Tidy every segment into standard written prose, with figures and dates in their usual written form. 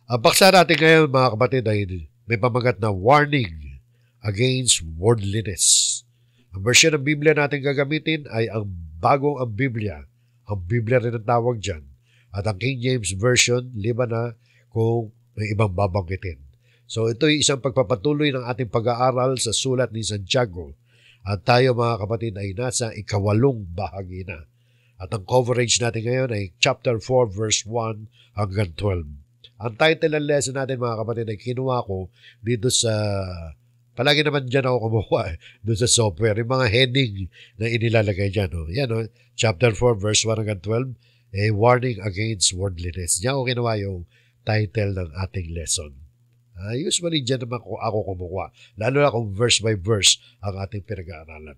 Ang paksa natin ngayon mga kapatid ay may pamagat na warning against worldliness. Ang version ng Biblia natin gagamitin ay ang bagong ang Biblia. Ang Biblia rin ang tawag dyan. At ang King James Version, liba na kung may ibang babanggitin. So ito ay isang pagpapatuloy ng ating pag-aaral sa sulat ni Santiago. At tayo mga kapatid ay nasa 8 bahagi na. At ang coverage natin ngayon ay chapter 4 verse 1 hanggang 12. Ang title ng lesson natin mga kapatid ay kinuha ko dito sa, palagi naman dyan ako kumuha doon sa software, yung mga heading na inilalagay dyan. Yan, chapter 4 verse 1 hanggang 12, warning against worldliness. Diyan ako kinuha yung title ng ating lesson. Usually dyan naman ako kumuha, lalo na kung verse by verse ang ating pinag-aaralan.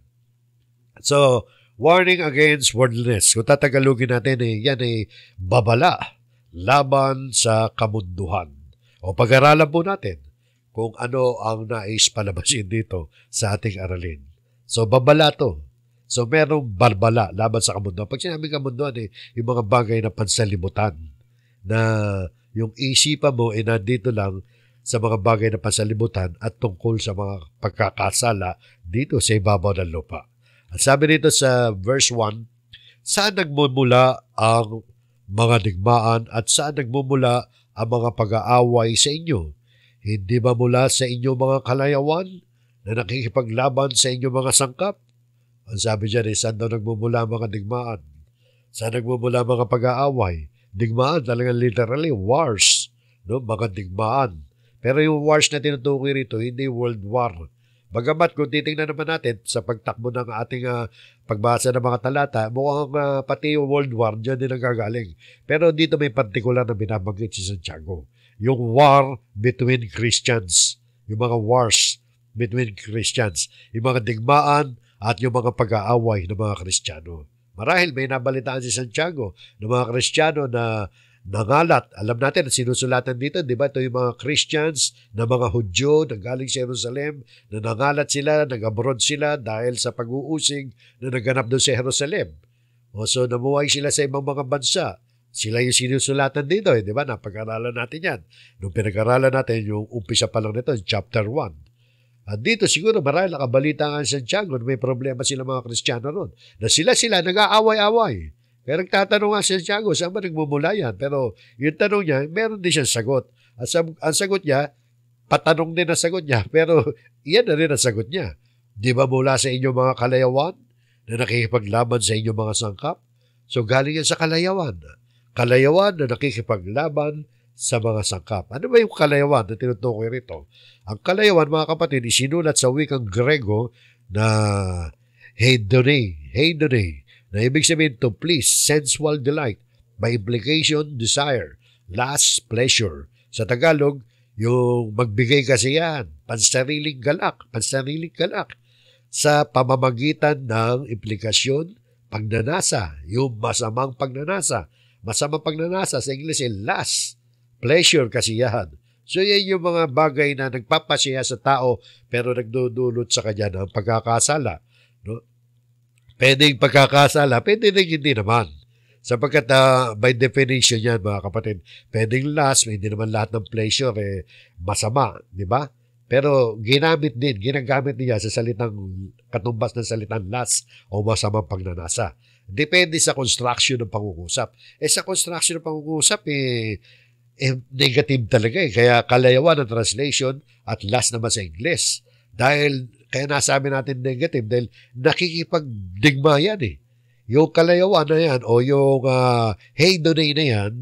So, warning against worldliness. Kung tatagalugin natin, yan ay babala laban sa kamunduhan. O pag-aralan po natin kung ano ang nais palabasin dito sa ating aralin. So, babala to. So, merong barbala laban sa kamunduhan. Pag sinabing kamunduhan, yung mga bagay na pansalibutan na yung isipan mo nandito lang sa mga bagay na pansalibutan at tungkol sa mga pagkakasala dito sa ibabaw ng lupa. At sabi dito sa verse 1, saan nagmumula ang mga digmaan at saan nagmumula ang mga pag-aaway sa inyo? Hindi ba mula sa inyong mga kalayawan na nakikipaglaban sa inyong mga sangkap? Ang sabi dyan saan daw nagmumula ang mga digmaan? Saan nagmumula ang mga pag-aaway? Digmaan talagang literally wars, no? Mga digmaan. Pero yung wars na tinutukoy rito, hindi world war. Bagamat kung titingnan naman natin sa pagtakbo ng ating pagbasa ng mga talata, mukhang pati yung World War dyan din ang gagaling. Pero dito may partikular na binabanggit si Santiago. Yung war between Christians. Yung mga wars between Christians. Yung mga digmaan at yung mga pag-aaway ng mga Kristiyano. Marahil may nabalitaan si Santiago ng mga Kristiyano na nangalat. Alam natin, sinusulatan dito, di ba? Ito yung mga Christians na mga Hudyo na galing sa Jerusalem, na nangalat sila, nag-abroad sila dahil sa pag-uusig na naganap doon sa Jerusalem. So, namuhay sila sa ibang mga bansa. Sila yung sinusulatan dito, di ba? Napag-aralan natin yan. Nung pinag-aralan natin, yung umpisa pa lang nito, chapter 1. At dito siguro marahil nakabalita nga sa Santiago na may problema sila mga Kristiyano ron. Na sila nag-aaway-away. Kaya nagtatanong nga si Santiago, saan ba nagmumula yan? Pero yung tanong niya, meron din siyang sagot. At ang sagot niya, patanong din ang sagot niya. Pero yan na rin ang sagot niya. Di ba mula sa inyong mga kalayawan na nakikipaglaban sa inyong mga sangkap? So galing yan sa kalayawan. Kalayawan na nakikipaglaban sa mga sangkap. Ano ba yung kalayawan na tinutukoy rito? Ang kalayawan, mga kapatid, isinulat sa wikang Grego na heidone, na ibig sabihin to please, sensual delight, by implication, desire, lust, pleasure. Sa Tagalog, yung magbigay kasiyahan, pansariling galak. Sa pamamagitan ng implikasyon, pagnanasa, yung masamang pagnanasa. Masamang pagnanasa sa English ay lust, pleasure, kasiyahan. So yan yung mga bagay na nagpapasiya sa tao pero nagdudulot sa kanya ng pagkakasala. No? Pwedeng pagkakasala, pwede rin hindi naman. Sapagkat by definition yan mga kapatid, pwedeng lust, hindi naman lahat ng pleasure masama, di ba? Pero ginagamit niya sa salitang, katumbas ng salitang lust o masamang pagnanasa. Depende sa construction ng pangungusap. Sa construction ng pangungusap, negative talaga Kaya kalayawan ang translation at lust naman sa Ingles. Kaya nasabi natin negative dahil nakikipagdigma yan Yung kalayawan na yan o yung heidone na yan,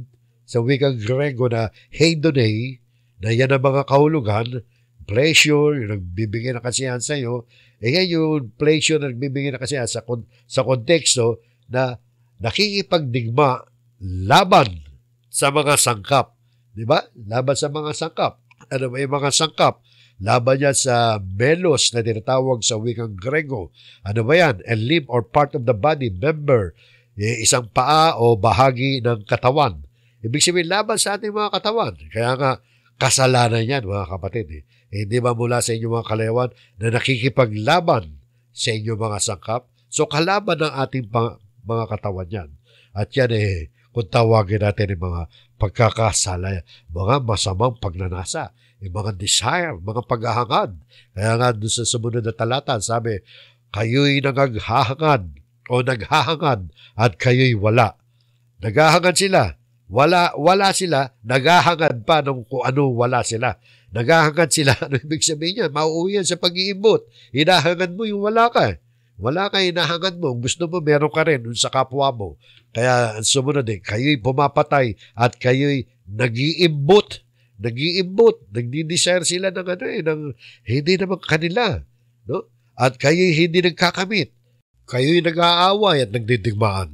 sa wikang Grego na heidone, na yan ang mga kahulugan, pleasure, yung nagbibigay ng kasiyahan sa iyo, yan yung pleasure na nagbibigay ng kasiyahan sa konteksto na nakikipagdigma laban sa mga sangkap. Diba? Laban sa mga sangkap. Ano ba yung mga sangkap? Laban yan sa melos na tinatawag sa wikang Grego. Ano ba yan? A limb or part of the body, member, isang paa o bahagi ng katawan. Ibig sabihin, laban sa ating mga katawan. Kaya nga, kasalanan yan, mga kapatid. Hindi ba mula sa inyong mga kalayawan na nakikipaglaban sa inyong mga sangkap? So, kalaban ng ating mga katawan yan. At yan kung tawagin natin yung mga pagkakasala, mga masamang pagnanasa, yung mga desire, mga paghahangad. Kaya nga doon sa sumunod na talata, sabi, kayo'y naghahangad o naghahangad at kayo'y wala. Naghahangad sila. Wala sila. Naghahangad pa nung kung ano wala sila. Naghahangad sila. Ano ibig sabihin niya? Mauuwi yan sa pag-iimbot. Hinahangad mo yung wala ka. Wala ka, hinahangad mo. Gusto mo, meron ka rin dun sa kapwa mo. Kaya ang sumunod kayo'y pumapatay at kayo'y nag-iimbot. Nagdi-desire sila ng hindi naman kanila. No? At kayo'y hindi nagkakamit. Kayo'y nag-aaway at nagdidigmaan.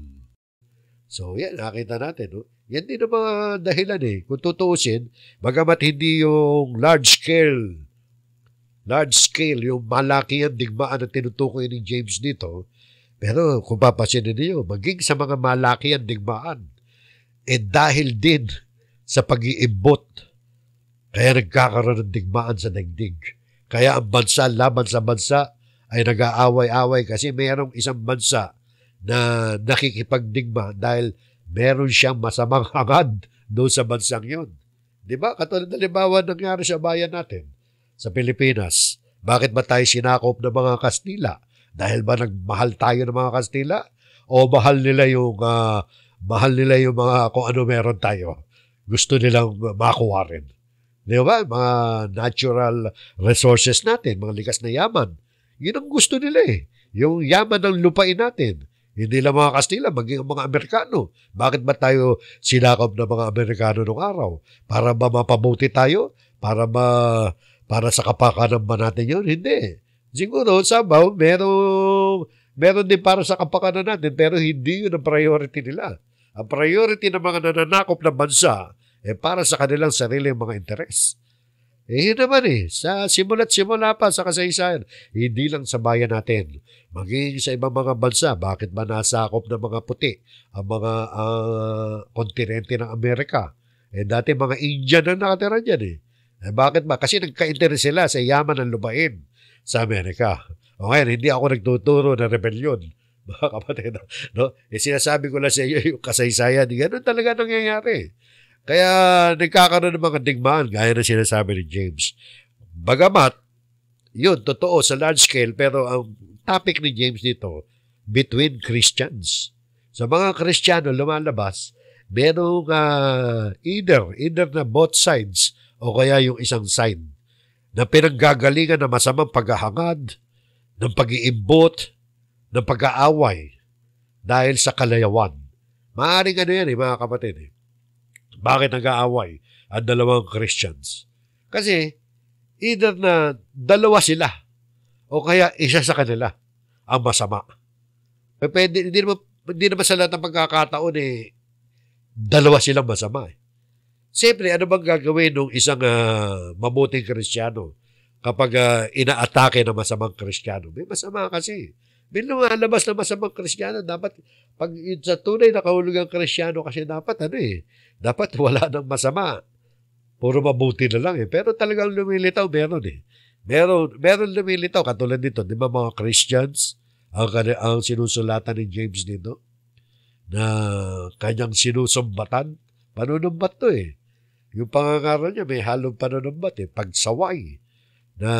So, yan, nakita natin. No? Yan din ang mga dahilan Kung tutuusin, bagamat hindi yung large scale, yung malaki ang digmaan na tinutukoy ni James dito, pero kung papasinin niyo, maging sa mga malaki ang digmaan, dahil din sa pag-iimbot, kaya nagkakaroon ng digmaan sa daigdig. Kaya ang bansa laban sa bansa ay nag-aaway-away kasi mayroong isang bansa na nakikipagdigma dahil meron siyang masamang hangad doon sa bansang yun. Di ba? Katulad na libawan nangyari sa bayan natin, sa Pilipinas. Bakit ba tayo sinakop ng mga Kastila? Dahil ba nagmahal tayo ng mga Kastila? O mahal nila yung mga kung ano meron tayo? Gusto nilang makuha rin. Di ba? Mga natural resources natin, mga likas na yaman. Yun ang gusto nila Yung yaman ng lupain natin. Hindi lang mga Kastila, maging mga Amerikano. Bakit ba tayo sinakop ng mga Amerikano nung araw? Para ba mapabuti tayo? Para sa kapakanan ba natin yun? Hindi. Siguro, sabaw, meron din para sa kapakanan natin, pero hindi yun ang priority nila. Ang priority ng mga nananakop na bansa para sa kanilang sariling mga interes. Yun naman sa simula't simula pa sa kasaysayan, hindi lang sa bayan natin, maging sa ibang mga bansa, bakit ba nasakop ng mga puti ang mga kontinente ng Amerika? Dati mga Indian ang nakatira dyan bakit ba? Kasi nagka-interes sila sa yaman ng lupain sa Amerika. O ngayon, hindi ako nagtuturo ng rebellion, mga kapatid. No? Sinasabi ko lang sa iyo yung kasaysayan, ganun talaga nangyayari. Kaya nagkakaroon ng mga digmaan, gaya na sinasabi ni James. Bagamat, yun, totoo sa large scale, pero ang topic ni James dito, between Christians. Sa mga Kristiyano lumalabas, merong either na both sides o kaya yung isang side na pinanggagalingan ng masamang paghahangad, ng pag-iimbot, ng pag-aaway dahil sa kalayawan. Maaaring yan mga kapatid. Bakit nag-aaway ang dalawang Christians? Kasi either na dalawa sila o kaya isa sa kanila ang masama. Pwede, hindi naman sa lahat ng pagkakataon dalawa silang masama. Siyempre, ano bang gagawin ng isang mabuting Kristiyano kapag inaatake ng masamang Kristiyano? May masama kasi. May lumalabas na masamang Kristiyano. Dapat, pag sa tunay na kahulugang Kristiyano kasi dapat, dapat wala ng masama. Puro mabuti na lang Pero talagang lumilitaw, meron Meron lumilitaw, katulad dito, di ba mga Christians, ang sinusulatan ni James dito, na kanyang sinusumbatan, panunumbat to Yung pangangaral niya, may halong panunumbat pagsaway, na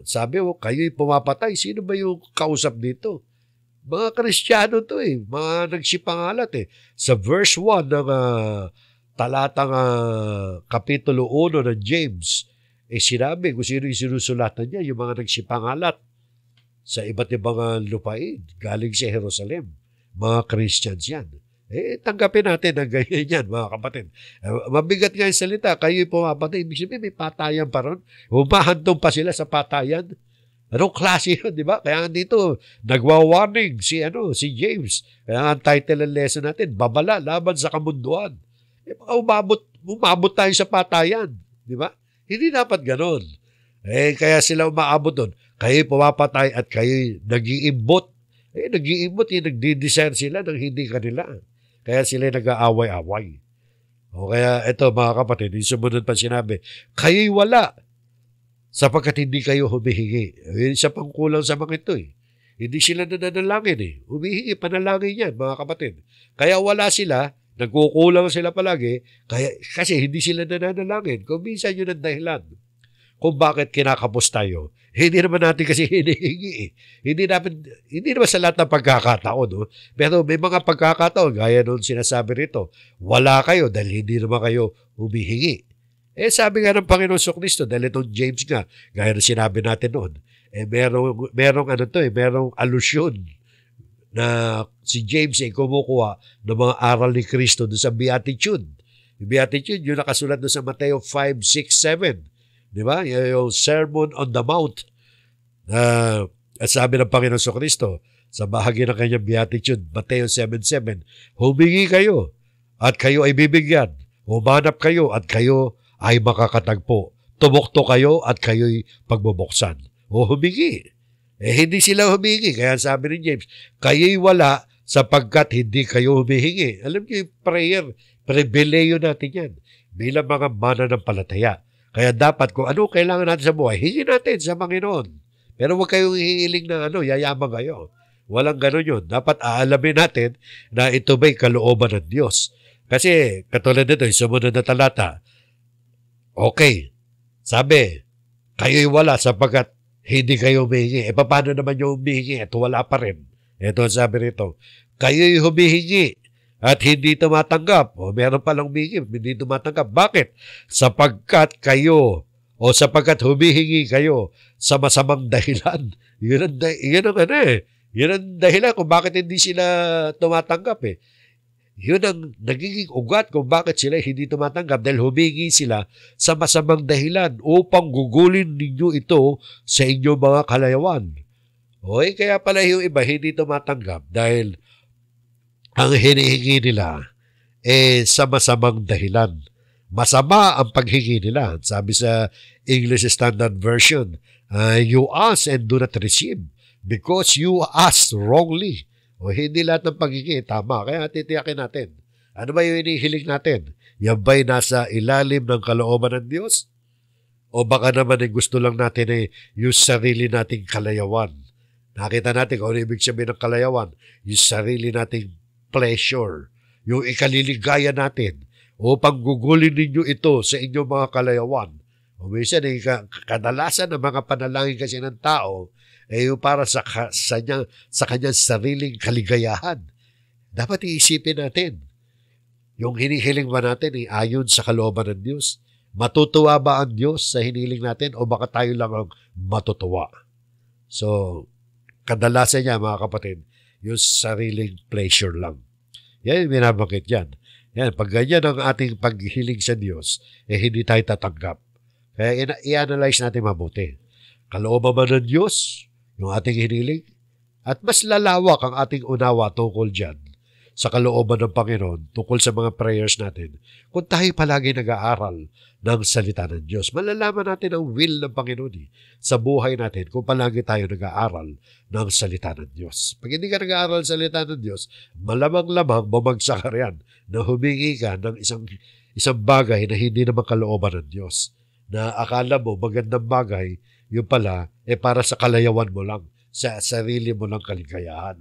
sabi mo, kayo'y pumapatay. Sino ba yung kausap dito? Mga Kristiyano to mga nagsipangalat Sa verse 1 ng talatang kapitulo 1 ng James, sinabi kung sino yung sinusulatan niya, yung mga nagsipangalat sa iba't ibang lupain, galing sa Jerusalem. Mga Christians yan. Tanggapin natin ang ganyan yan, mga kapatid. Mabigat nga yung salita, kayo'y pumapatay. Ibig sabihin, may patayan pa ron. Humahantong pa sila sa patayan. Anong klase yun, di ba? Kaya dito, nagwa-warning si James. Kaya ang title ng lesson natin, babala, laban sa kamunduan. Umabot tayo sa patayan. Di ba? Hindi dapat ganon. Kaya sila umaabot doon. Kayo'y pumapatay at kayo'y nag-iimbot. Nag-iimbot, nagdi-desire sila ng hindi kanila. Kaya sila nag-aaway-away. O kaya ito mga kapatid, yung sumunod pa sinabi, kayo'y wala sapagkat hindi kayo humihingi. Isa pang kulang sa mga ito Hindi sila nananalangin Humihingi, panalangin yan mga kapatid. Kaya wala sila nagkukulang sila palagi, kasi hindi sila nananalangin. Kung minsan yun ang dahilan kung bakit kinakapos tayo. Hindi naman natin kasi hinihingi eh. Hindi naman sa lahat ng pagkakataon. No? Pero may mga pagkakataon, gaya nung sinasabi rito, wala kayo dahil hindi naman kayo humihingi. Sabi nga ng Panginoon Kristo, dahil itong James nga, gaya nung sinabi natin noon, merong alusyon na si James ay kumukuha ng mga aral ni Kristo doon sa Beatitude. Yung Beatitude, yung nakasulat doon sa Mateo 5, 6, 7. Di ba? Yung Sermon on the Mount. At sabi ng Panginoon Kristo, sa bahagi ng kanyang Beatitude, Mateo 7, 7, humingi kayo at kayo ay bibigyan. Humanap kayo at kayo ay makakatagpo. Tumukto kayo at kayo'y pagbubuksan. O humingi. Hindi sila humingi. Kaya sabi ni James, kayo'y wala sapagkat hindi kayo humihingi. Alam niyo yung prayer, pribileyo natin yan bilang mga mananampalataya. Kaya dapat kung ano kailangan natin sa buhay, hingi natin sa Panginoon. Pero huwag kayong hihiling na yayaman kayo. Walang ganun yun. Dapat aalamin natin na ito ba'y kalooban ng Diyos. Kasi katulad nito, yung sumunod na talata, okay, sabi, kayo'y wala sapagkat hindi kayo humihingi. Paano naman yung humihingi? Ito wala pa rin. Ito ang sabi rito. Kayo'y humihingi at hindi tumatanggap. Meron palang humihingi, hindi tumatanggap. Bakit? Sapagkat humihingi kayo sa masamang dahilan. Yun ang dahilan kung bakit hindi sila tumatanggap eh. Yun ang nagiging ugat kung bakit sila hindi tumatanggap dahil humingi sila sa masamang dahilan upang gugulin ninyo ito sa inyong mga kalayawan. Kaya pala yung iba hindi tumatanggap dahil ang hinihingi nila sa masamang dahilan. Masama ang paghingi nila. Sabi sa English Standard Version, you ask and do not receive because you ask wrongly. Hindi lahat ng paghingi tama. Kaya titiyakin natin. Ano ba yung inihiling natin? Yan ba'y nasa ilalim ng kalooban ng Diyos? O baka naman gusto lang natin yung sarili nating kalayawan. Nakita natin kung ano ibig sabihin ng kalayawan. Yung sarili nating pleasure. Yung ikaliligaya natin. Upang gugulin ninyo ito sa inyong mga kalayawan. O minsan, kadalasan ng mga panalangin kasi ng tao yung para sa kanyang sariling kaligayahan. Dapat iisipin natin, yung hinihiling ba natin ayon sa kalooban ng Diyos? Matutuwa ba ang Diyos sa hinihiling natin o baka tayo lang ang matutuwa? So, kadalasan niya mga kapatid, yung sariling pleasure lang. Yan yung binabakit yan. Yan, pag ganyan ang ating paghihiling sa Diyos, hindi tayo tatanggap. Kaya i-analyze natin mabuti. Kalooban ba ng Diyos yung ating hiniling? At mas lalawak ang ating unawa tungkol dyan sa kalooban ng Panginoon tungkol sa mga prayers natin. Kung tayo palagi nag-aaral ng salita ng Diyos, malalaman natin ang will ng Panginoon sa buhay natin kung palagi tayo nag-aaral ng salita ng Diyos. Pag hindi ka nag-aaral ng salita ng Diyos, malamang-lamang bumagsak ka riyan na humingi ka ng isang bagay na hindi naman kalooban ng Diyos. Na akala mo magandang bagay, yung pala, para sa kalayawan mo lang, sa sarili mo lang kaligayahan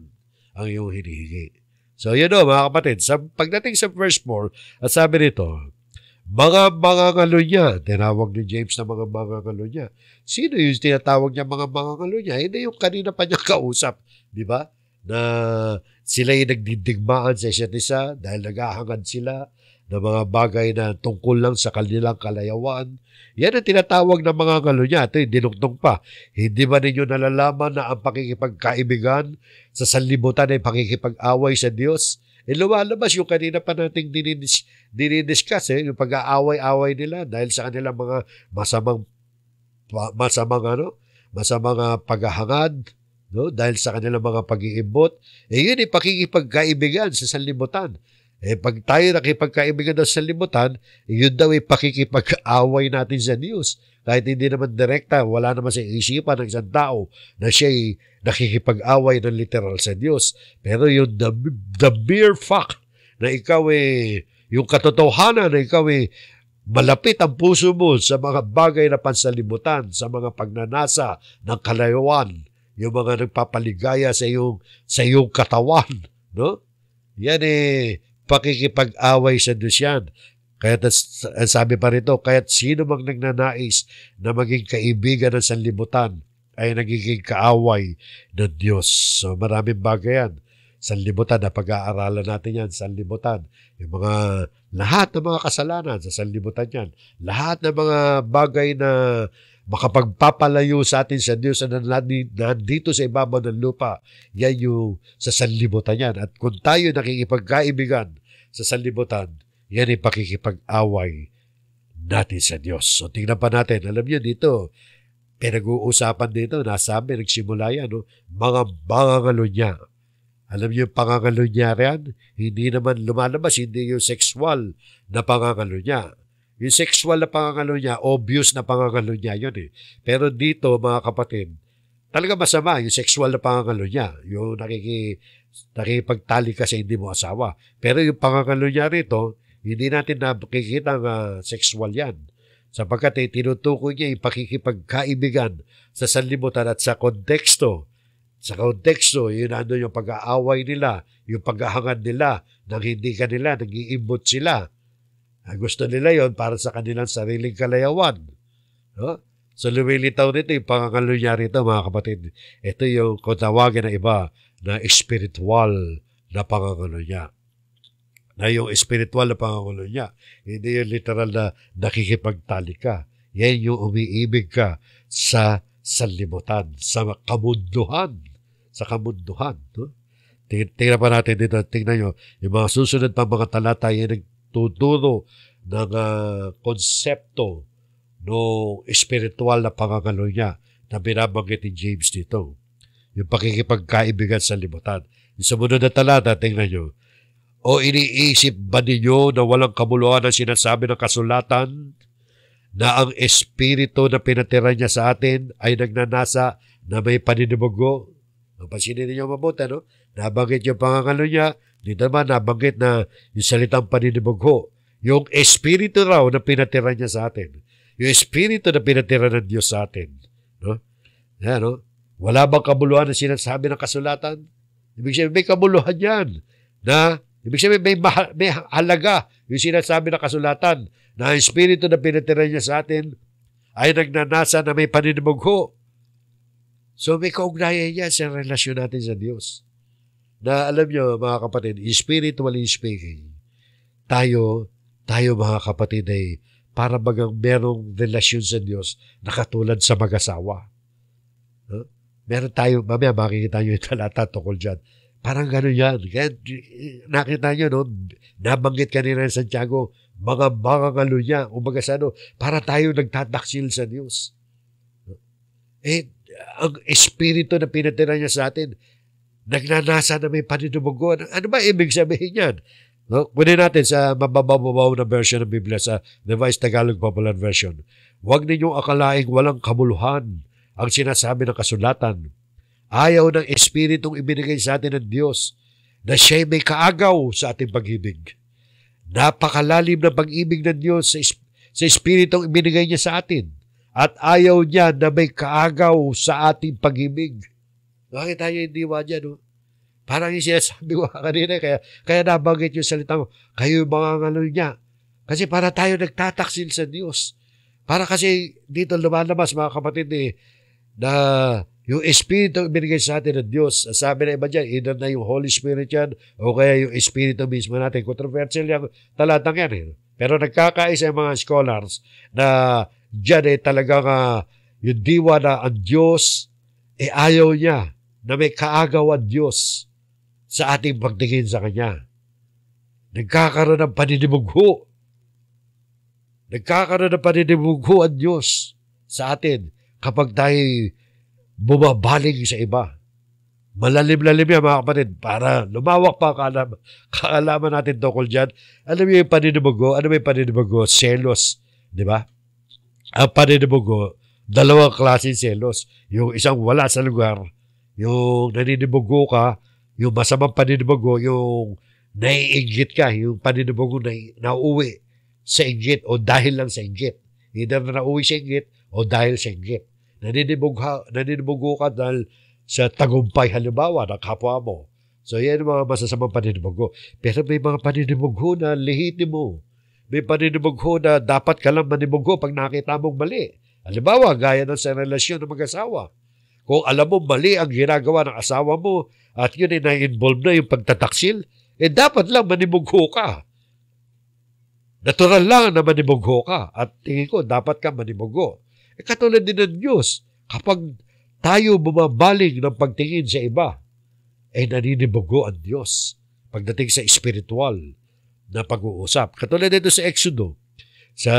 ang iyong hinihingi. So, mga kapatid, pagdating sa verse 4, at sabi nito, mga mangangalo niya, tinawag ni James na mga mangangalo niya. Sino yung tinatawag niya mga mangangalo niya? Hindi yung kanina pa niya kausap, di ba? Na sila yung nagdidigmaan sa isa't isa dahil naghahangad sila ng mga bagay na tungkol lang sa kanilang kalayawan. Yan ang tinatawag ng mga ngalo niya. Ito yung dinugtong pa. Hindi ba ninyo nalalaman na ang pakikipagkaibigan sa sanlibutan ay pakikipag-away sa Diyos? Lumalabas yung kanina pa nating dinidiscuss, yung pag-aaway-away nila dahil sa kanilang mga masamang paghahangad, no? Dahil sa kanilang mga pag-iimbot. Yun ay pakikipagkaibigan sa sanlibutan. Pag tayo nakipagkaibigan sa sanlibutan, yun daw ay pakikipag-away natin sa Diyos. Kahit hindi naman direkta, wala naman sa isipan ng isang tao na siya'y nakikipag-away ng literal sa Diyos. Pero yung the mere fact na ikaw yung katotohanan na ikaw malapit ang puso mo sa mga bagay na pansalibutan, sa mga pagnanasa ng kalayawan, yung mga nagpapaligaya sa iyong katawan, no? Yan pakikipag-away sa Diyos yan. Kaya sabi pa rito, kaya't sino mang nagnanais na maging kaibigan ng sanlibutan ay nagiging kaaway ng Diyos. So maraming bagay yan. Sanlibutan, na pag-aaralan natin yan, sanlibutan. Yung lahat ng mga kasalanan sa sanlibutan yan. Lahat ng mga bagay na makapagpapalayo sa atin sa Diyos na nandito sa ibabaw ng lupa, yan yung sa sanlibutan yan. At kung tayo nakikipagkaibigan sa sanlibutan, yan ay pakikipag-away natin sa Diyos. So tingnan pa natin, alam niyo dito, pinag-uusapan dito, nasabi, nagsimula yan, no? Mga pangangalunya. Alam niyo yung pangangalunya yan? Hindi naman lumalabas, hindi yung sexual na pangangalunya. Yung sexual na pangangalunya, obvious na pangangalunya yun eh. Pero dito, mga kapatid, talaga masama yung sexual na pangangalunya. Yung nakikipagtali ka sa hindi mo asawa. Pero yung pangangalunya rito, hindi natin nakikita ng sexual yan. Sapagkat tinutukoy niya yung pakikipagkaibigan sa sanlibutan at sa konteksto. Sa konteksto, yun yung pag-aaway nila, yung paghahangad nila, nang hindi kanila, nag-iimbot sila. Gusto nila yon para sa kanilang sariling kalayawan. No? So lumilitaw nito yung pangangalunya rito, mga kapatid. Ito yung kung tawagin na iba na spiritual na pangangalunya. Na yung spiritual na pangangalunya, hindi yung literal na nakikipagtali ka. Yan yung umiibig ka sa sanlibutan, sa kamunduhan. Sa kamunduhan. No? Tingnan pa natin dito, tingnan nyo, yung mga susunod pa mga talata, yan nagtuturo ng konsepto no spiritual na pangangalunya na binabanggit ni James dito. Yung pakikipagkaibigan sa libutan. Yung sumunod na talata, tingnan nyo, o iniisip ba ninyo na walang kabuluhan ang sinasabi ng kasulatan na ang espiritu na pinatira niya sa atin ay nagnanasa na may paninibugo? Pansinin ninyo mabuti, no? Nabanggit yung pangangalo niya, dito naman nabanggit na yung salitang paninibugo. Yung espiritu raw na pinatira niya sa atin. Yung espiritu na pinatira ng Diyos sa atin. No? Yan, no? Wala bang kabuluhan na sinasabi ng kasulatan? Ibig sabihin, may kabuluhan yan. Ibig sabihin, may halaga yung sinasabi ng kasulatan na ang espiritu na pinatira niya sa atin ay nagnanasa na may paninibugho. So may kaugnayan yan sa relasyon natin sa Diyos. Na alam nyo, mga kapatid, spiritually speaking, tayo mga kapatid ay para bagang merong relasyon sa Diyos na katulad sa mag-asawa. Huh? Meron tayo, mamaya makikita nyo yung talata tukol dyan. Parang gano'n yan. Kaya nakita nyo, no? Nabanggit kanina ng Santiago, mga ngalunya, umaga sa para tayo nagtataksil sa Diyos. Ang espiritu na pinatira niya sa atin, nagnanasa na may paninumugo. Ano ba ibig sabihin yan? No? Kunin natin sa mababaw na version ng Biblia, sa Revised Tagalog Popular Version. Huwag ninyong akalaing walang kabuluhan ang sinasabi ng kasulatan. Ayaw ng espiritong ibinigay sa atin ng Diyos na siya'y may kaagaw sa ating pag-ibig. Napakalalim na pag-ibig ng Diyos sa espiritong ibinigay niya sa atin. At ayaw niya na may kaagaw sa ating pag-ibig. Nakita niyo yung diwa niya, no? Parang yung sinasabi ko kanina, kaya nabanggit yung salita mo, kayo yung mga ngalo niya. Kasi para tayo nagtataksil sa Diyos. Para kasi dito lumalabas, mga kapatid, na yung Espiritu binigay sa atin ng Diyos. Sabi na iba dyan, either na yung Holy Spirit yan, o kaya yung Espiritu mismo natin. Controversial yung talatang yan. Pero nagkakaisa yung mga scholars na dyan talagang yung diwa na ang Diyos, ayaw niya na may kaagaw ang Diyos sa ating pagtingin sa Kanya. Nagkakaroon ng paninibugho. Nagkakaroon ng paninibugho ang Diyos sa atin kapag tayo bumabaling sa iba. Malalim-lalim yan, mga kapatid, para lumawak pa kaalaman natin tungkol dyan. Alam niyo yung paninibugho? Ano may paninibugho? Selos. Di ba? Ang paninibugho, dalawang klase selos. Yung isang wala sa lugar, yung naninibugho ka, yung masamang paninibugho, yung naiinggit ka, yung paninibugho na nauwi sa inggit o dahil lang sa inggit. Either na nauwi sa inggit o dahil sa inggit. Naninibugho ka dahil sa tagumpay halimbawa ng kapwa mo, So yan ang mga masasamang paninibugho. Pero may mga paninibugho na lehitimo. May paninibugho na dapat ka lang manibugho pag nakita mong mali. Halimbawa, gaya ng sa relasyon ng mag-asawa. Kung alam mo mali ang ginagawa ng asawa mo at yun ay na-involve na yung pagtataksil, dapat lang manibugho ka. Natural lang na manibugho ka at tingin ko dapat ka manibugho. Katulad din ng Diyos, kapag tayo bumabaling ng pagtingin sa iba, naninibugo ang Diyos pagdating sa spiritual na pag-uusap. Katulad dito sa Exodo, sa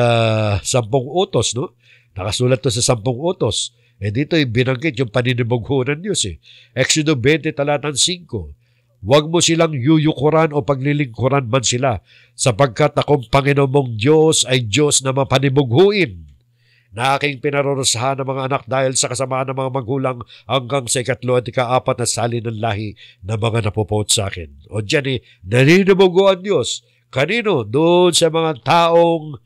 10 utos, no? Nakasulat to sa 10 utos. Dito binanggit yung paninibugho ng Diyos. Exodo 20, talatang 5. Huwag mo silang yuyukuran o paglilingkuran man sila, sapagkat akong Panginoon mong Diyos ay Diyos na mapanibughuin, na aking pinarurusahan ng mga anak dahil sa kasamaan ng mga magulang hanggang sa 3 at 4 na sali ng lahi na mga napupot sa akin. O dyan naninibugo ang Diyos. Kanino? Doon sa mga taong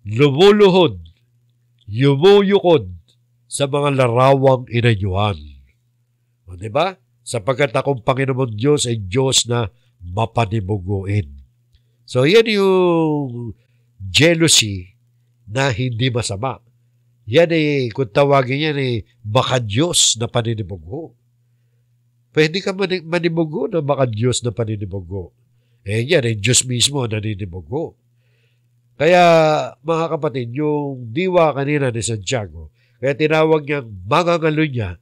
lumuluhod, yumuyukod sa mga larawang inanyuhan. O diba? Sapagkat akong Panginoon Diyos ay Diyos na mapanibuguin. So yan yung jealousy na hindi masama. Yan kung tawagin yan baka Diyos na paninibugho. Pwede ka manibugho na baka Diyos na paninibugho. Yan Diyos mismo na naninibugho. Kaya mga kapatid, yung diwa kanina ni Santiago, kaya tinawag niyang mangangalo niya,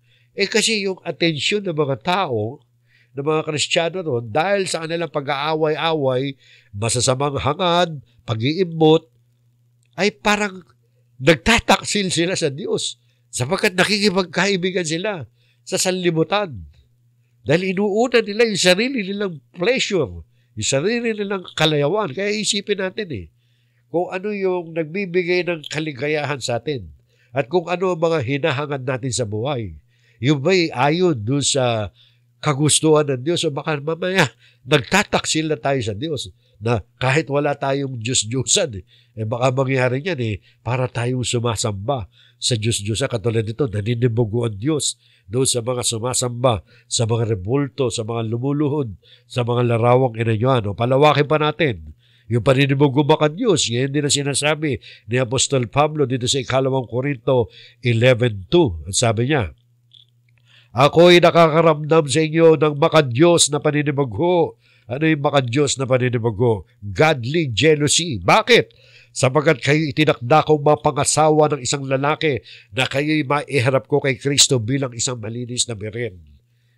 kasi yung atensyon ng mga tao, ng mga Kristiyano doon, dahil sa kanilang pag-aaway-away, masasamang hangad, pag-iimbot, ay parang nagtataksil sila sa Diyos sapagkat nakikipagkaibigan sila sa sanlibutan. Dahil inuuna nila yung sarili nilang pleasure, yung sarili nilang kalayawan. Kaya isipin natin kung ano yung nagbibigay ng kaligayahan sa atin at kung ano ang mga hinahangad natin sa buhay. Yung ba'y ayon doon sa kagustuhan ng Diyos o baka mamaya nagtataksil na tayo sa Diyos na kahit wala tayong Diyos-Diyosan, baka mangyari niyan para tayong sumasamba sa Diyos-Diyosan. Katulad nito, naninibugo ang Diyos doon sa mga sumasamba, sa mga rebulto, sa mga lumuluhod, sa mga larawang inanyuan. O palawakin pa natin, yung paninibugo ba ang Diyos, yan din ang sinasabi ni Apostol Pablo dito sa 2 Korinto 11:2. At sabi niya, ako'y nakakaramdam sa inyo ng makadiyos na paninibugho. Ano yung makadiyos na paninibugho? Godly jealousy. Bakit? Sapagkat kayo itinakda kong mapangasawa ng isang lalaki na kayo'y maiharap ko kay Kristo bilang isang malinis na birin.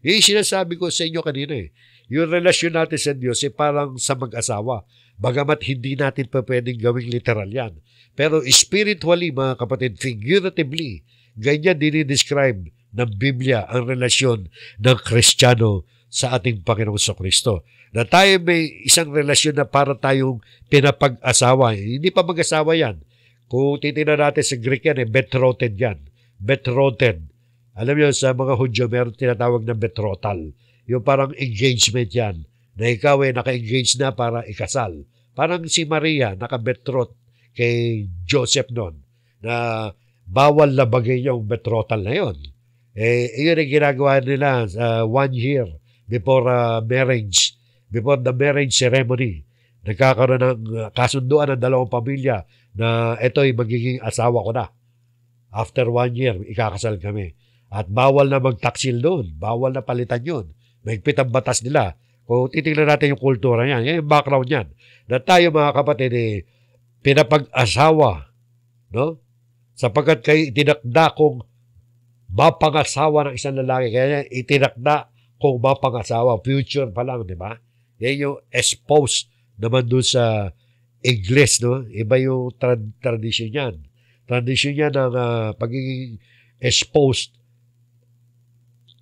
Yung sinasabi ko sa inyo kanina yung relasyon natin sa Diyos parang sa mag-asawa. Bagamat hindi natin pa pwedeng gawing literal yan. Pero spiritually, mga kapatid, figuratively, ganyan dinidescribe ng Biblia ang relasyon ng Kristiyano sa ating Panginoong Kristo. Na tayo may isang relasyon na para tayong pinapag-asawa. Hindi pa mag-asawa yan. Kung titignan natin sa Greek yan, betrothed yan. Betrothed. Alam niyo, sa mga Hudyo, meron tinatawag na betrothal. Yung parang engagement yan. Na ikaw naka-engage na para ikasal. Parang si Maria, naka-betroth kay Joseph noon. Na bawal na bagay yung betrothal na yun. Iyon ang ginagawa nila 1 year before marriage, before the marriage ceremony. Nagkakaroon ng kasunduan ng dalawang pamilya na ito'y magiging asawa ko na. After 1 year, ikakasal kami. At bawal na magtaksil doon. Bawal na palitan yun. Mahigpit ang batas nila. Kung titignan natin yung kultura niyan, yan yung background niyan. Na tayo mga kapatid, pinapag-asawa, no? Sapagkat kayo itinakda kong mapangasawa ng isang lalaki. Kaya itinakda kung mapangasawa. Future pa lang, di ba? Yan yung espouse naman doon sa Ingles, no? Iba yung tradisyon yan. Tradisyon yan ng pagiging espoused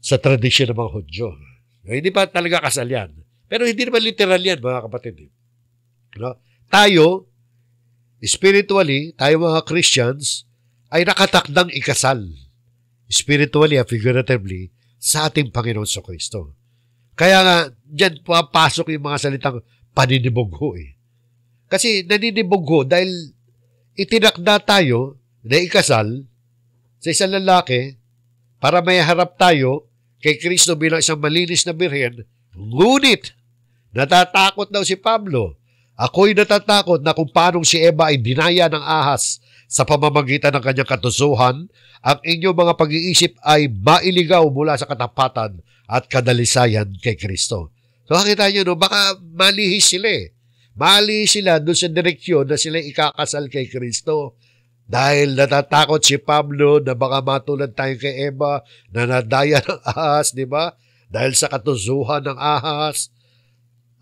sa tradisyon ng mga Hudyo. Hindi pa talaga kasal yan. Pero hindi naman literal yan, mga kapatid. No? Tayo, spiritually, tayo mga Christians, ay nakatakdang ikasal. Spiritually at figuratively, sa ating Panginoon sa Kristo. Kaya nga, dyan papasok yung mga salitang paninibugho Kasi naninibugho dahil itinakda tayo na ikasal sa isang lalaki para may harap tayo kay Kristo bilang isang malinis na birhen Ngunit, natatakot daw si Pablo. Ako'y natatakot na kung paanong si Eva ay dinaya ng ahas sa pamamagitan ng kanyang katusuhan, ang inyong mga pag-iisip ay mailigaw mula sa katapatan at kadalisayan kay Kristo. So, nakita nyo, no, baka malihis sila eh. Malihis sila doon sa direksyon na sila ikakasal kay Kristo. Dahil natatakot si Pablo na baka matulad tayo kay Eva na nadaya ng ahas, di ba? Dahil sa katusuhan ng ahas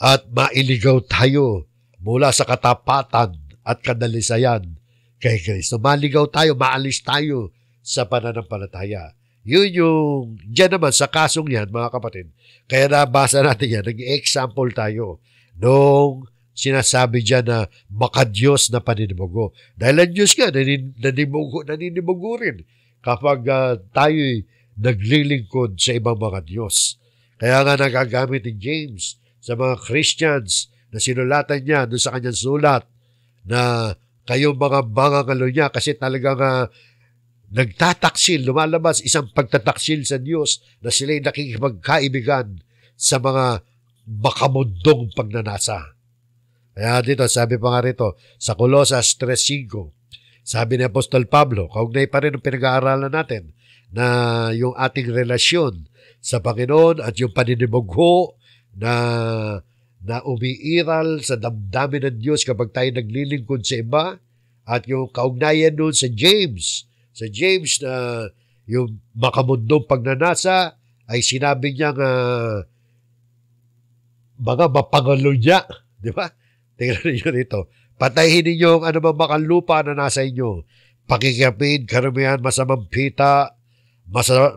at mailigaw tayo mula sa katapatan at kadalisayan kay Kristo. Maligaw tayo, maalis tayo sa pananampalataya. Yun yung, dyan naman sa kasong yan, mga kapatid. Kaya nabasa natin yan, nag-example tayo nung sinasabi dyan na makadiyos na paninimugo. Dahil ang Diyos nga, naninimugo rin kapag tayo'y naglilingkod sa ibang mga Diyos. Kaya nga nagagamit ni James sa mga Christians na sinulatan niya doon sa kanyang sulat na kayong mga mangangalo niya kasi talagang nagtataksil, lumalabas isang pagtataksil sa Diyos na sila'y nakikipagkaibigan sa mga makamundong pagnanasa. Kaya dito, sabi pa nga rito, sa Colosas 3:5, sabi ni Apostol Pablo, kaugnay pa rin ang pinag-aaralan natin, na yung ating relasyon sa Panginoon at yung paninimugho na umiiral sa damdamin ng Diyos kapag tayo naglilingkod sa iba, at yung kaugnayan nun sa James na yung makamundong pagnanasa ay sinabi niya mga mapangalo niya, di ba? Tingnan niyo rito. Patayin ninyo ang anumang makanlupa na nasa inyo. Pakikapid, karumihan, masamang pita,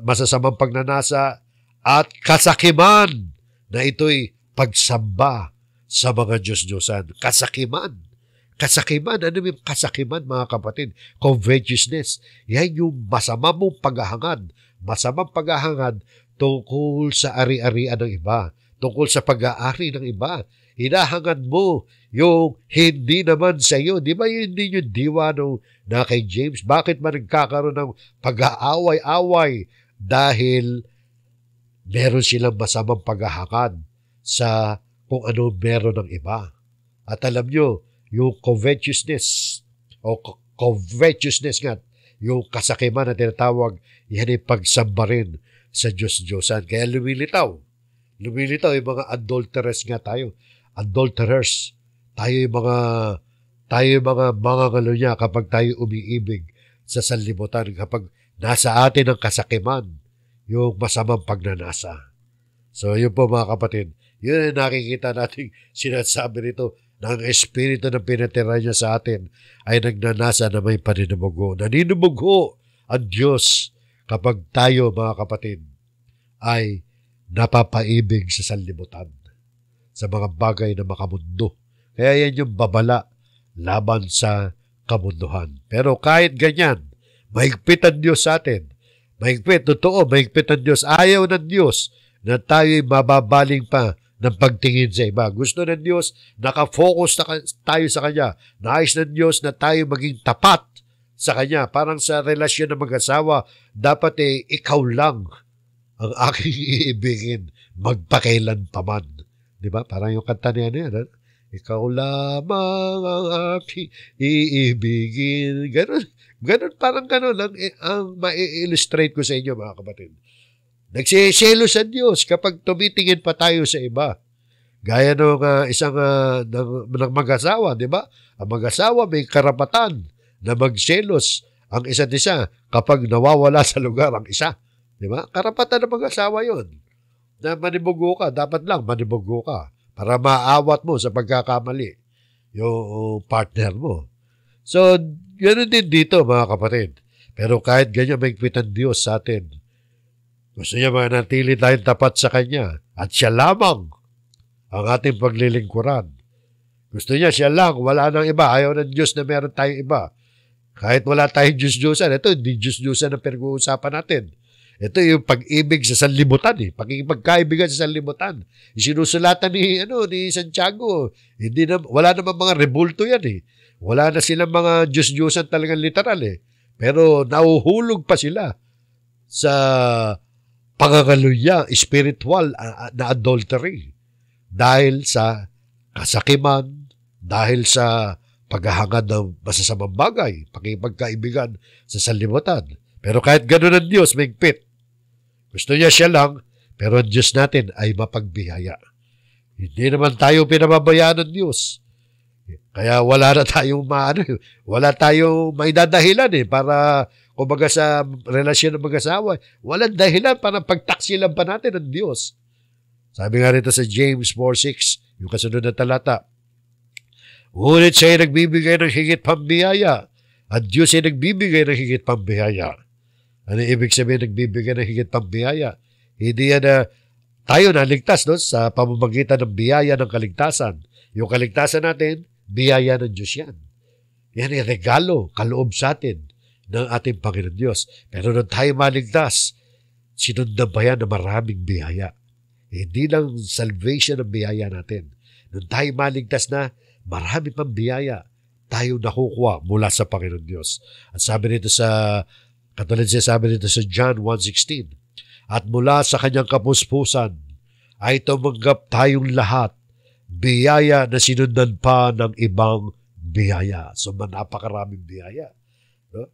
masasamang pagnanasa, at kasakiman na ito'y pagsamba sa mga Diyos-Diyosan. Kasakiman. Kasakiman. Ano yung kasakiman, mga kapatid? Covetousness. Yan yung masamang mong paghahangad. Masamang paghahangad tungkol sa ari-arian ng iba. Tungkol sa pag-aari ng iba. Hinahangad mo yung hindi naman sa iyo. Di ba hindi yung diwa na kay James? Bakit man nagkakaroon ng pag-aaway-away? Dahil meron silang masamang paghahangad sa kung ano meron ng iba. At alam nyo, yung covetousness nga, yung kasakiman na tinatawag, yan ay pagsamba rin sa Diyos-Diyosan. Kaya lumilitaw yung mga adulterers nga tayo. Adulterers. Tayo yung mga mangangalo niya kapag tayo umiibig sa sanlibutan, kapag nasa atin ang kasakiman, yung masamang pagnanasa. So, yun po mga kapatid, yun ang nakikita natin sinasabi rito na ang espiritu na pinatira niya sa atin ay nagnanasa na may paninumugo. Naninumugo ang Diyos kapag tayo, mga kapatid, ay napapaibig sa sanlibutan, sa mga bagay na makamundo. Kaya yan yung babala laban sa kamunduhan. Pero kahit ganyan, mahigpit ang Diyos sa atin. Mahigpit, totoo, mahigpit ang Diyos. Ayaw ng Diyos na tayo'y mababaling pa ng pagtingin sa iba. Gusto ng Diyos, nakafocus tayo sa Kanya. Nais ng Diyos na tayo maging tapat sa Kanya. Parang sa relasyon ng mag-asawa, dapat ikaw lang ang aking iibigin magpakailan pa man. Diba? Parang yung kanta niya yan. Ikaw lamang ang aking iibigin. Ganon, parang ganon ang ma-illustrate ko sa inyo, mga kapatid. Nagsiselo sa Diyos kapag tumitingin pa tayo sa iba. Gaya ng isang ng mag-asawa, di ba? Ang mag-asawa may karapatan na magselos ang isa't isa kapag nawawala sa lugar ang isa. Di ba? Karapatan ng mag-asawa yun. Na manibugo ka, dapat lang manibugo ka para maawat mo sa pagkakamali yung partner mo. So, ganoon din dito, mga kapatid. Pero kahit ganyan, maigpit ang Diyos sa atin. Gusto niya manatili tayong tapat sa Kanya at siya lamang ang ating paglilingkuran. Gusto niya siya lang, wala nang iba. Ayaw ng Diyos na meron tayong iba. Kahit wala tayong Diyos-Diyosan, ito hindi Diyos-Diyosan ang pinag-uusapan natin. Ito yung pag-ibig sa sanlibutan, pagkikipagkaibigan sa sanlibutan. Sinusulatan ni Santiago, wala namang mga rebulto yan Wala na silang mga Diyos-Diyosan talagang literal Pero nauhulog pa sila sa pangangaluya, spiritual na adultery. Dahil sa kasakiman, dahil sa paghahangad ng masasamang bagay, pakipagkaibigan sa sanlibutan. Pero kahit gano'n ang Diyos, mahigpit. Gusto niya siya lang, pero ang Diyos natin ay mapagbihaya. Hindi naman tayo pinababayaan ng Diyos. Kaya wala na tayong wala tayong maidadahilan para kumbaga sa relasyon ng mag-asawa. Walang dahilan para pagtaksilan pa natin ng Diyos. Sabi nga rito sa James 4:6, yung kasunod na talata, ngunit siya ay nagbibigay ng higit pambiyaya at Diyos ay nagbibigay ng higit pambiyaya. Ano ibig sabihin nagbibigay ng higit pambiyaya? Hindi yan tayo naligtas sa pamamagitan ng biyaya ng kaligtasan. Yung kaligtasan natin, biyaya ng Diyos yan. Yan ay regalo, kaloob sa atin ng ating Panginoon Diyos. Pero nung tayo maligtas, sinundan pa yan na maraming biyaya. Hindi lang salvation ang biyaya natin. Nung tayo maligtas na, marami pang biyaya tayo nakukuha mula sa Panginoon Diyos. At sabi nito katulad siya sabi nito sa John 1:16, at mula sa kanyang kapuspusan ay tumanggap tayong lahat biyaya na sinundan pa ng ibang biyaya. So napakaraming biyaya. No?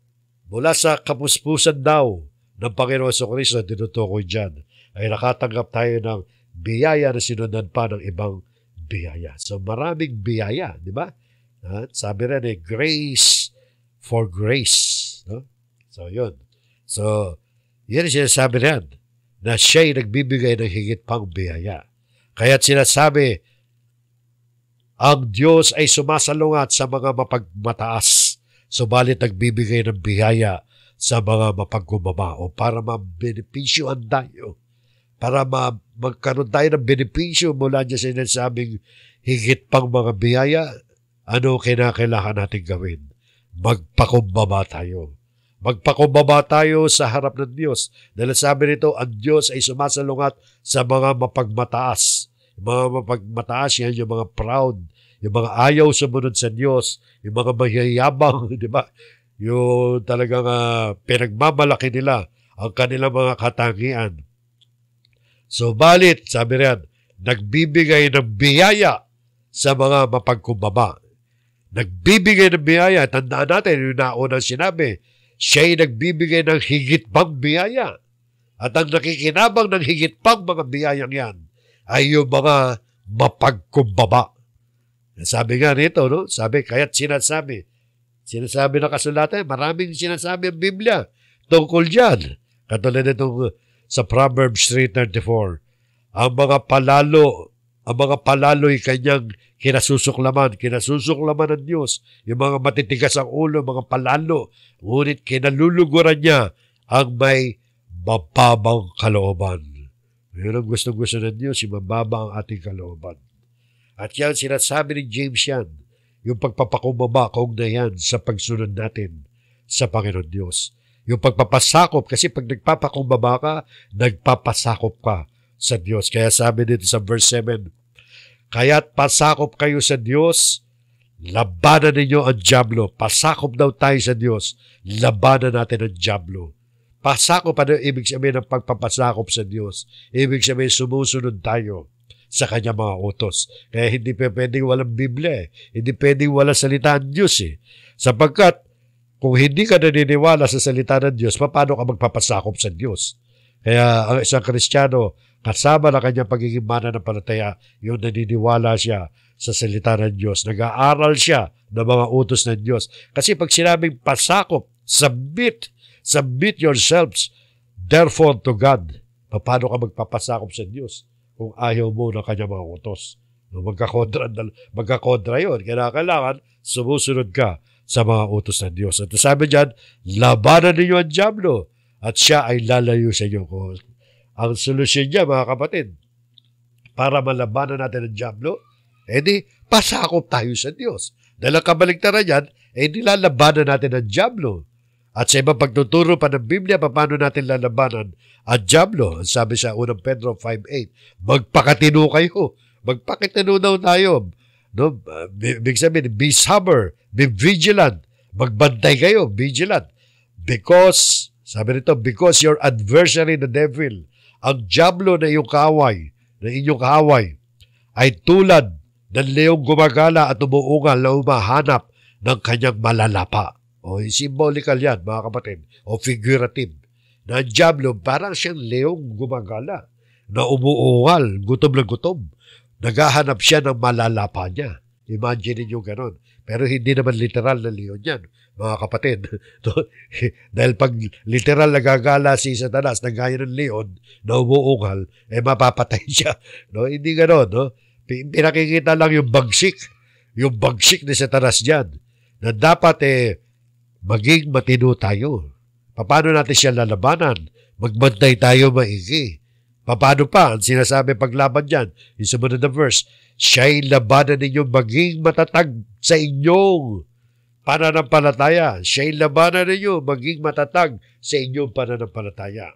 Mula sa kapuspusan daw ng Panginoon Jesucristo, tinutukoy dyan, ay nakatanggap tayo ng biyaya na sinundan pa ng ibang biyaya. So maraming biyaya, di ba? Sabi rin grace for grace. No? So yun. So yan siya sabi rin na siya'y nagbibigay ng higit pang biyaya. Kaya't sinasabi, ang Diyos ay sumasalungat sa mga mapagmataas, subalit nagbibigay ng biyaya sa mga mapagkumbaba o para mabenepisyohan tayo, para magkaroon tayo ng benepisyo mula dyan sa sinasabing higit pang mga biyaya. Ano kinakailangan natin gawin? Magpakumbaba tayo. Magpakumbaba tayo sa harap ng Diyos. Dahil sabi nito, ang Diyos ay sumasalungat sa mga mapagmataas. Yung mga mapagmataas yan, yung mga proud, yung mga ayaw sumunod sa Diyos, yung mga mayayabang, di ba? Yung talagang pinagmamalaki nila ang kanilang mga katangian. So, balit, sabi riyan, nagbibigay ng biyaya sa mga mapagkumbaba. Nagbibigay ng biyaya. Tandaan natin, yung naunang sinabi, siya'y nagbibigay ng higit pang biyaya. At ang nakikinabang ng higit pang mga biyayang yan ay yung mga mapagkumbaba. Sabi nga nito, no? Sabi, kaya't sinasabi na kasulatan, maraming sinasabi ang Biblia tungkol dyan. Katulad nitong sa Proverbs 3:34, ang mga palalo'y kanyang kinasusuklaman ng Diyos. Yung mga matitigas ang ulo, mga palalo, ngunit kinaluluguran niya ang may mababang kalooban. Yun ang gusto-gusto ng Diyos, yung mababa ang ating kalooban. At yan, sinasabi ni James yan, yung pagpapakumbaba, kaugnay na yan sa pagsunod natin sa Panginoon Diyos. Yung pagpapasakop, kasi pag nagpapakumbaba ka, nagpapasakop ka sa Diyos. Kaya sabi dito sa verse 7, kaya't pasakop kayo sa Diyos, labanan ninyo ang dyablo. Pasakop daw tayo sa Diyos, labanan natin ang dyablo. Pasakop, ano ibig sabihin ng pagpapasakop sa Diyos? Ibig sabihin sumusunod tayo sa kanya mga utos. Kaya hindi pwedeng walang Biblia. Hindi pwedeng walang salita ng Diyos. Sapagkat kung hindi ka naniniwala sa salita ng Diyos, paano ka magpapasakop sa Diyos? Kaya ang isang Kristiyano, kasama na kanyang pagiging mananampalataya, yung naniniwala siya sa salita ng Diyos. Nag-aaral siya ng mga utos ng Diyos. Kasi pag sinabing pasakop, submit yourselves therefore to God. Paano ka magpapasakop sa Diyos kung ayaw mo ng kanyang mga utos? Magkakontra yun. Kailangan sumusunod ka sa mga utos ng Diyos. At sabi dyan, labanan ninyo ang dyablo at siya ay lalayo sa inyo. Ang solusyon niya, mga kapatid, para malabanan natin ang dyablo, di pasakop tayo sa Diyos. Dahil ang kabaligtaran yan, nilalabanan natin ang dyablo. At sa ibang pagtuturo pa ng Biblia, paano natin lalabanan ang dyablo? Sabi sa 1 Pedro 5:8, magpakatino kayo. Magpakatino daw tayo. No? Big sabihin, be sober, be vigilant. Magbantay kayo, vigilant. Because, sabi nito, because your adversary, the devil, Ang dyablo na inyong kaaway, ay tulad ng leong gumagala at umuungal na umahanap ng kanyang malalapa. O symbolical yan, mga kapatid, o figurative. Na ang dyablo, parang siyang leong gumagala na umuungal, gutom na gutom. Naghahanap siya ng malalapa niya. Imagine niyo ganon. Pero hindi naman literal na leon yan, mga kapatid. No? Dahil pag literal nagagala si Satanas na gaya ng leon na umuungal, mapapatay siya. No? Hindi ganon. No? Pinakikita lang yung bagsik ni Satanas dyan, na dapat maging matino tayo. Paano natin siya lalabanan? Magbantay tayo maigi. Paano pa? Ang sinasabi paglaban dyan, yung sumunod na verse, siya'y labanan ninyo maging matatag sa inyong pananampalataya. Siya'y labanan ninyo maging matatag sa inyong pananampalataya.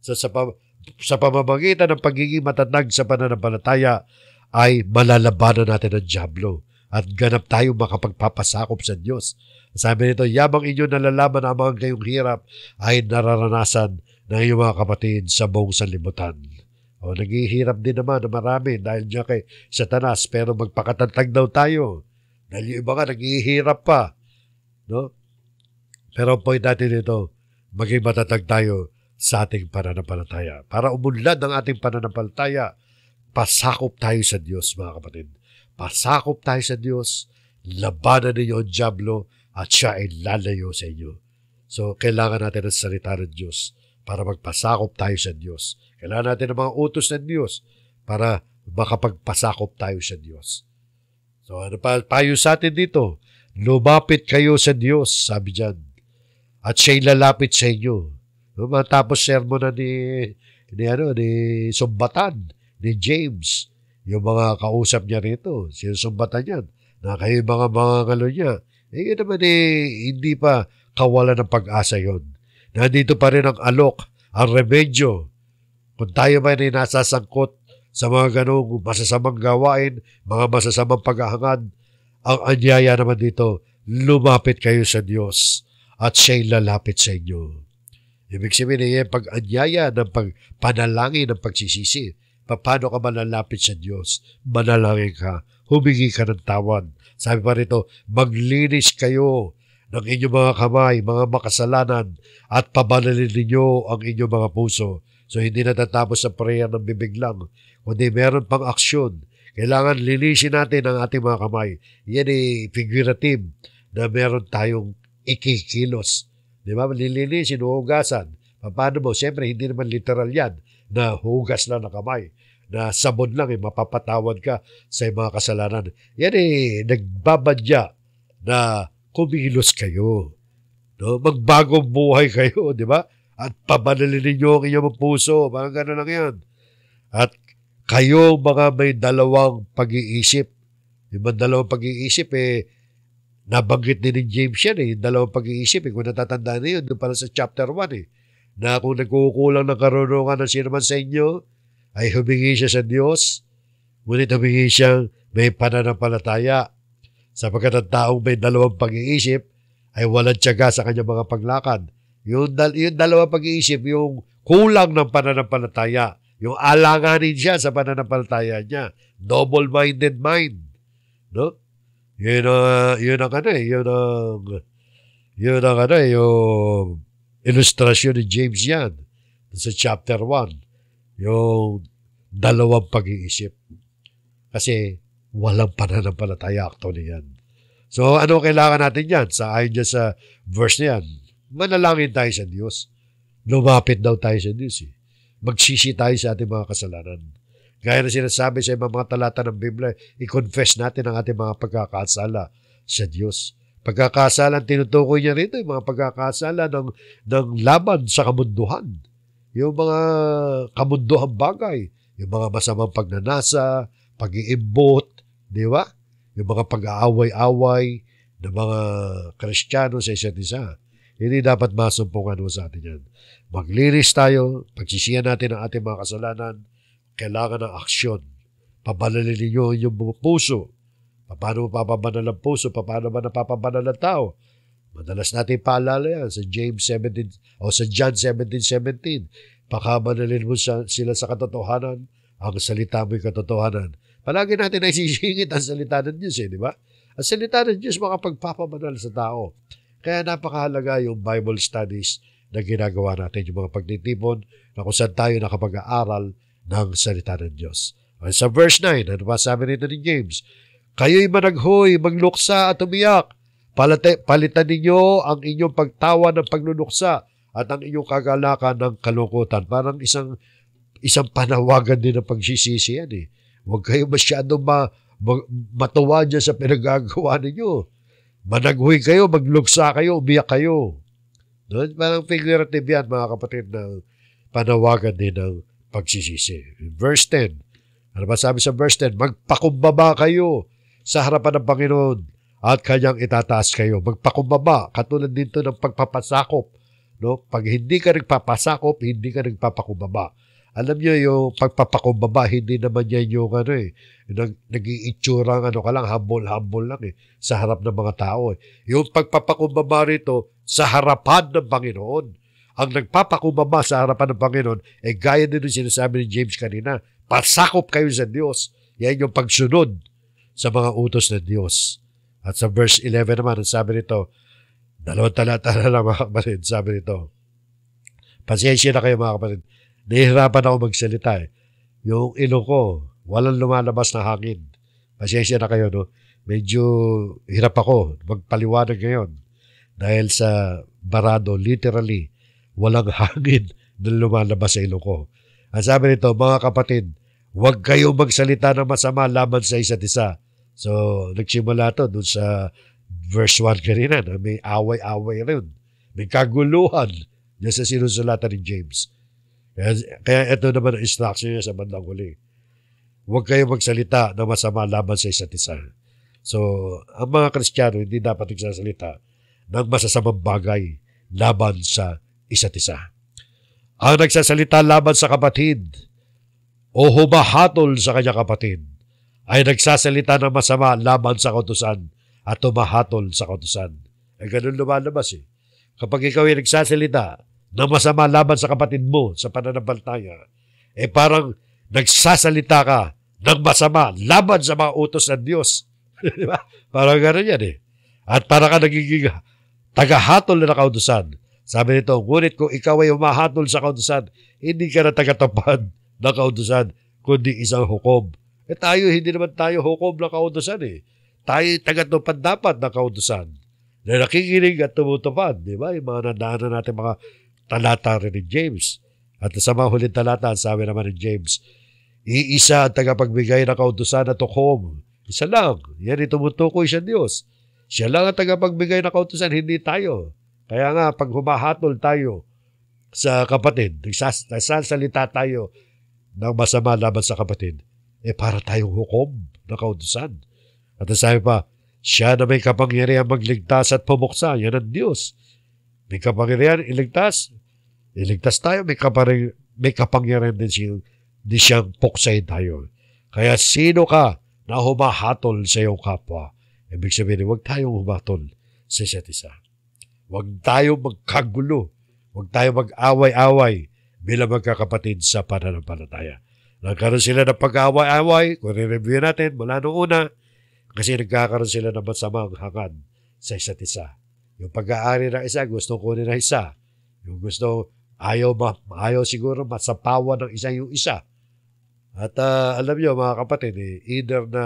So, sa pamamagitan ng pagiging matatag sa pananampalataya, ay malalabanan natin ang dyablo at ganap tayo makapagpapasakop sa Diyos. Sabi nito, yabang inyo nalalaman ang mga kayong hirap ay nararanasan ng iyong mga kapatid sa buong sanlibutan. O, naghihirap din naman na marami dahil niya kay Satanas, pero magpakatatag daw tayo. Dahil yung iba nga naghihirap pa. No? Pero ang point natin ito, maging matatag tayo sa ating pananampalataya. Para umunlad ang ating pananampalataya, pasakop tayo sa Diyos, mga kapatid. Pasakop tayo sa Diyos, labanan ninyo ang dyablo, at siya ay lalayo sa inyo. So, kailangan natin ang salita ng Diyos para magpasakop tayo sa Diyos. Kailangan natin ang mga utos ng Diyos para makapagpasakop tayo sa Diyos. So, ano pa payo sa atin dito? Lumapit kayo sa Diyos, sabi dyan. At siya'y lalapit sa inyo. Matapos sermon na ni Sumbatan, ni James, yung mga kausap niya rito, sinusumbatan niyan, na kayo mga ngalo niya. Yun naman hindi pa kawalan ng pag-asa yun. Nandito pa rin ang alok, ang remedyo. Kung tayo ba ay nasasangkot sa mga ganong masasamang gawain, mga masasamang paghahangad, ang anyaya naman dito, lumapit kayo sa Diyos at siya'y lalapit sa inyo. Ibig sabihin yung pag-anyaya ng pagpanalangin ng pagsisisi. Paano ka malalapit sa Diyos? Manalangin ka, humingi ka ng tawad. Sabi pa rito, maglinis kayo ng inyong mga kamay, mga makasalanan, at pabanalin ninyo ang inyong mga puso. So, hindi natatapos sa prayer ng bibig lang, kundi meron pang aksyon. Kailangan linisin natin ang ating mga kamay. Yan figurative na meron tayong ikikilos. Di ba? Lilinisin, huhugasan. Paano mo? Siyempre, hindi naman literal yan na hugas lang ng kamay. Na sabon lang, mapapatawad ka sa mga kasalanan. Yan nagbabadya na kumilos kayo. No? Magbagong buhay kayo, di ba? At pabanalin ninyo ang inyong puso. Mga gano'n lang yan. At kayo mga may dalawang pag-iisip. Yung mga dalawang pag-iisip, nabanggit din ni James yan, yung dalawang pag-iisip. Kung natatandaan niyo, doon pala sa chapter 1, na kung nagkukulang ng karunungan ng sino man sa inyo, ay humingi siya sa Diyos, ngunit humingi siyang may pananampalataya. Sapagkat ang taong may dalawang pag-iisip ay walang tiyaga sa kanyang mga paglakad. Yung dalawang pag-iisip, yung kulang ng pananampalataya, yung alanganin siya sa pananampalataya niya. Double-minded mind. No? Yun ang yung ilustrasyon ni James yan sa chapter 1. Yung dalawang pag-iisip. Kasi walang pananampalataya actually yan. So, ano kailangan natin yan? Ayon dyan sa verse na yan, manalangin tayo sa Diyos. Lumapit daw tayo sa Diyos. Magsisi tayo sa ating mga kasalanan. Gaya na sinasabi sa mga talata ng Biblia, i-confess natin ang ating mga pagkakasala sa Diyos. Pagkakasala, tinutukoy niya rito, yung mga pagkakasala ng laban sa kamunduhan. Yung mga kamunduhang bagay, yung mga masamang pagnanasa, pag-iimbot, di ba? Yung mga pag-aaway-away ng mga Kristiyano sa isa't isa. Hindi dapat masumpungan mo sa atin yan. Maglinis tayo, pagsisiyan natin ang ating mga kasalanan, kailangan ng aksyon. Pabanalin ninyo yung mga puso. Paano mo papabanal ang puso? Paano ba napapabanal ang tao? Madalas natin paalala yan sa James 17 o sa John 17:17. Pakamanalin mo sila sa katotohanan, ang salita mo'y katotohanan. Palagi natin ay sisingit ang salita ng Diyos, di ba? Ang salita ng Diyos makapagpapamanal sa tao. Kaya napakahalaga yung Bible studies na ginagawa natin, yung mga pagtitipon na kung saan tayo nakapag-aaral ng salita ng Diyos. Sa verse 9, ano ba sabi nito ni James? Kayo'y managhoy, magluksa at umiyak. Palitan ninyo ang inyong pagtawa ng pagluluksa at ang inyong kagalakan ng kalungkutan. Parang isang panawagan din ng pagsisisi yan eh. Huwag kayo masyadong matuwa dyan sa pinagagawa ninyo. Managhoy kayo, magluksa kayo, umiyak kayo. No? Parang figurative yan, mga kapatid, na panawagan din ng pagsisisi. Verse 10. Ano ba sabi sa verse 10? Magpakumbaba kayo sa harapan ng Panginoon at Kanyang itataas kayo. Magpakumbaba, katulad dito ng pagpapasakop. No? Pag hindi ka nagpapasakop, hindi ka nagpapakumbaba. Alam niyo, yung pagpapakumbaba, hindi naman yan yung nag-iitsurang ka lang, humble lang sa harap ng mga tao. Yung pagpapakumbaba rito, sa harapan ng Panginoon. Ang nagpapakumbaba sa harapan ng Panginoon, gaya din yung sinasabi ni James kanina, pasakop kayo sa Diyos. Yan yung pagsunod sa mga utos ng Diyos. At sa verse 11 naman, sabi nito, 2 talata na lang mga kapatid, sabi nito, pasensya na kayo mga kapatid, nahihirapan ako magsalita Yung ilong ko, walang lumalabas na hangin. Pasensya na kayo, no? Medyo hirap ako magpaliwanag ngayon. Dahil sa barado, literally, walang hangin na lumalabas sa ilong ko. Ang sabi nito, mga kapatid, huwag kayong magsalita ng masama laban sa isa't isa. So, nagsimula to dun sa verse 1 kanina, na may away-away rin. May kaguluhan dyan sa sinusulatan ni James. Kaya ito naman ang instruction niya sa bandang huli. Huwag kayong magsalita ng masama laban sa isa't isa. So, ang mga Kristiyano hindi dapat nagsasalita ng masasamang bagay laban sa isa't isa. Ang nagsasalita laban sa kapatid o humahatol sa kanya kapatid ay nagsasalita ng masama laban sa kautusan at humahatol sa kautusan. Ganun lumalabas Kapag ikaw ay nagsasalita ng masama laban sa kapatid mo sa pananampalataya, parang nagsasalita ka ng masama laban sa mga utos ng Diyos. Di ba? Parang gano'n yan At parang ka nagiging tagahatol na kautusan. Sabi nito, ngunit kung ikaw ay humahatol sa kautusan, hindi ka na tagatupad ng kautusan, kundi isang hukom. Tayo, hindi naman tayo hukom ng kautusan Tayo tagatupad dapat ng kautusan. Na nakikinig at tumutupad. Di ba? Yung mga nadaanan natin mga talata rin ni James. At sa mga huling talata, sabi naman ni James, iisa ang tagapagbigay ng kautusan at hukom. Isa lang. Yan itumutukoy siya Diyos. Siya lang ang tagapagbigay ng kautusan, hindi tayo. Kaya nga, pag humahatol tayo sa kapatid, nagsasalita tayo ng masama laban sa kapatid, para tayong hukom ng kautusan. At sabi pa, siya na may kapangyarihan magligtas at pumuksa, yan ang Diyos. May kapangyarihan, iligtas tayo, may kapangyarihan din siyang puksain tayo. Kaya sino ka na humahatol sa iyong kapwa? Ibig sabihin, huwag tayong humatol sa isa't isa. Huwag tayong magkagulo. Huwag tayong mag-away-away bilang magkakapatid sa pananampalataya. Nagkaroon sila ng pag-away-away, kung re-review natin mula noong una, kasi nagkakaroon sila ng masamang hangad sa isa't isa. Yung pag-aari ng isa, gusto kunin ng isa. Yung gusto, ayaw siguro masapawan ng isa yung isa. At alam niyo mga kapatid, either na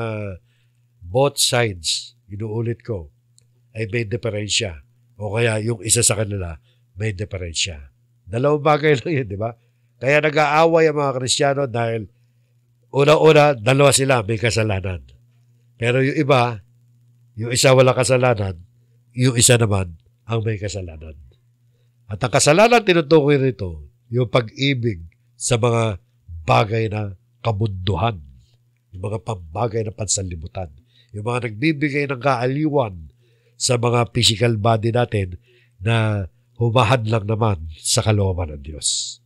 both sides, inuulit ko, ay may diferensya. O kaya yung isa sa kanila, may diferensya. Dalawang bagay lang yun, di ba? Kaya nag-aaway ang mga Kristiyano dahil una-una, dalawa sila may kasalanan. Pero yung iba, yung isa walang kasalanan, yung isa naman ang may kasalanan. At ang kasalanan tinutukoy rito, yung pag-ibig sa mga bagay na kabunduhan, yung mga pambagay na pansanlibutan, yung mga nagbibigay ng kaaliwan sa mga physical body natin na humahad lang naman sa kalooban ng Diyos.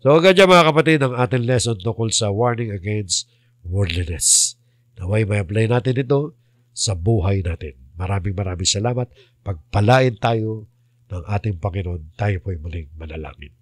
So hanggang dyan mga kapatid, ang ating lesson tungkol sa warning against worldliness. Naway may apply natin ito sa buhay natin. Maraming salamat. Pagpalain tayo ng ating Panginoon, tayo po'y muling manalangin.